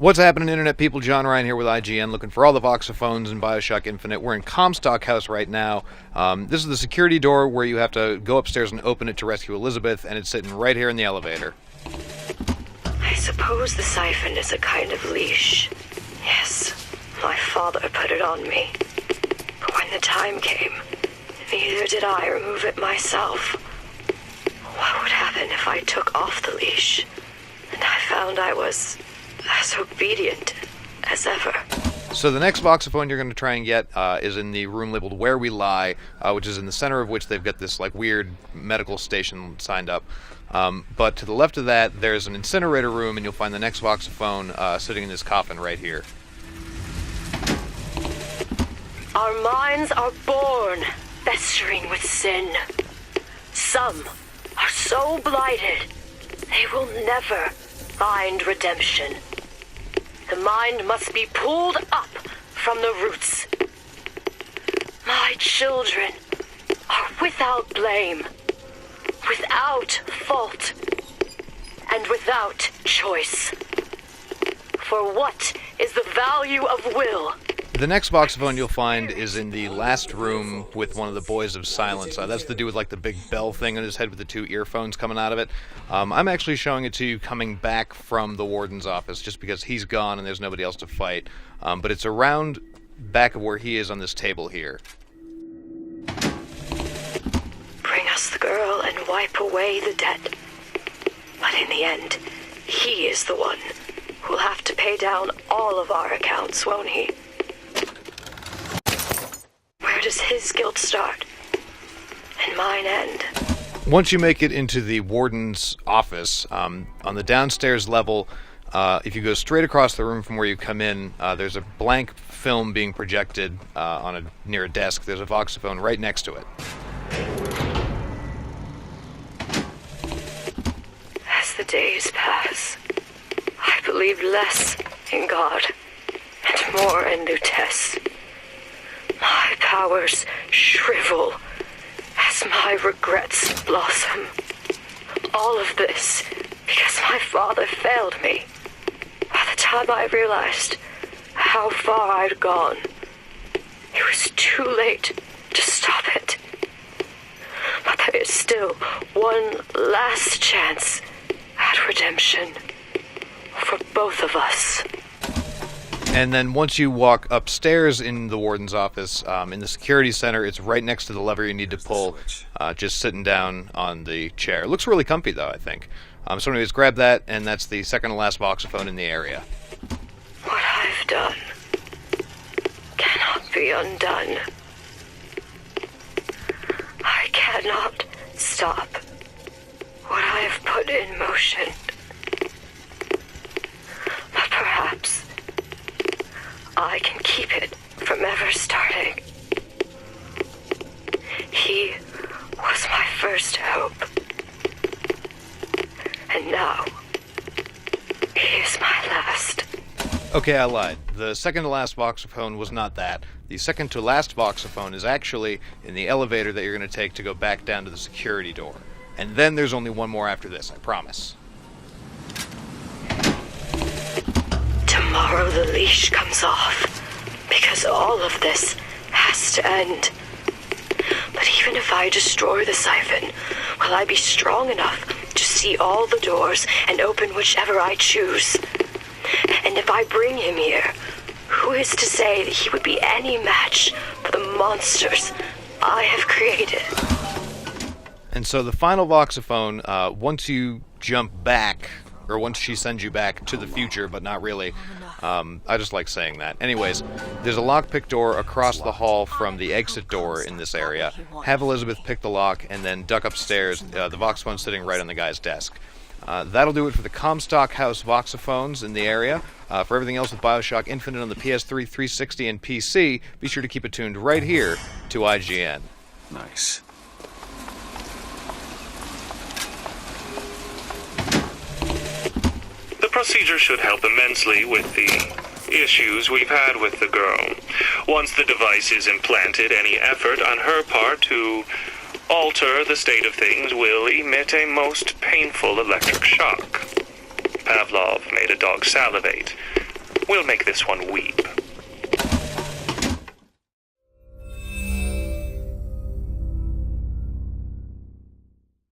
What's happening, Internet people? John Ryan here with IGN, looking for all the Voxophones in BioShock Infinite. We're in Comstock House right now. This is the security door where you have to go upstairs and open it to rescue Elizabeth, and it's sitting right here in the elevator. I suppose the siphon is a kind of leash. Yes, my father put it on me. But when the time came, neither did I remove it myself. What would happen if I took off the leash, and I found I was as obedient as ever? So the next Voxophone you're going to try and get is in the room labeled Where We Lie, which is in the center of which they've got this like weird medical station signed up. But to the left of that, there's an incinerator room, and you'll find the next Voxophone sitting in this coffin right here. Our minds are born festering with sin. Some are so blighted they will never find redemption. The mind must be pulled up from the roots. My children are without blame, without fault, and without choice. For what is the value of will? The next Voxophone you'll find is in the last room with one of the Boys of Silence. That's the dude with like the big bell thing on his head with the two earphones coming out of it. I'm actually showing it to you coming back from the Warden's Office just because he's gone and there's nobody else to fight. But it's around back of where he is on this table here. Bring us the girl and wipe away the debt. But in the end, he is the one who'll have to pay down all of our accounts, won't he? Where does his guilt start and mine end? Once you make it into the Warden's Office, on the downstairs level, if you go straight across the room from where you come in, there's a blank film being projected near a desk. There's a Voxophone right next to it. As the days pass, I believe less in God and more in Lutece. My powers shrivel as my regrets blossom. All of this because my father failed me. By the time I realized how far I'd gone, it was too late to stop it. But there is still one last chance at redemption for both of us. And then once you walk upstairs in the Warden's Office, in the security center, it's right next to the lever you need to pull, just sitting down on the chair. It looks really comfy, though, I think. So anyways, grab that, and that's the second to last Voxophone in the area. What I've done cannot be undone. I cannot stop what I have put in motion. But perhaps I can keep it from ever starting. He was my first hope. And now, he is my last. Okay, I lied. The second to last Voxophone was not that. The second to last Voxophone is actually in the elevator that you're going to take to go back down to the security door. And then there's only one more after this, I promise. Tomorrow the leash comes off, because all of this has to end. But even if I destroy the siphon, will I be strong enough to see all the doors and open whichever I choose? And if I bring him here, who is to say that he would be any match for the monsters I have created? And so the final Voxophone, once you jump back, or once she sends you back to the future, but not really. I just like saying that. Anyways, there's a lockpick door across the hall from the exit door in this area. Have Elizabeth pick the lock, and then duck upstairs. The Voxophone's sitting right on the guy's desk. That'll do it for the Comstock House Voxophones in the area. For everything else with BioShock Infinite on the PS3, 360, and PC, be sure to keep it tuned right here to IGN. Nice. The procedure should help immensely with the issues we've had with the girl. Once the device is implanted, any effort on her part to alter the state of things will emit a most painful electric shock. Pavlov made a dog salivate. We'll make this one weep.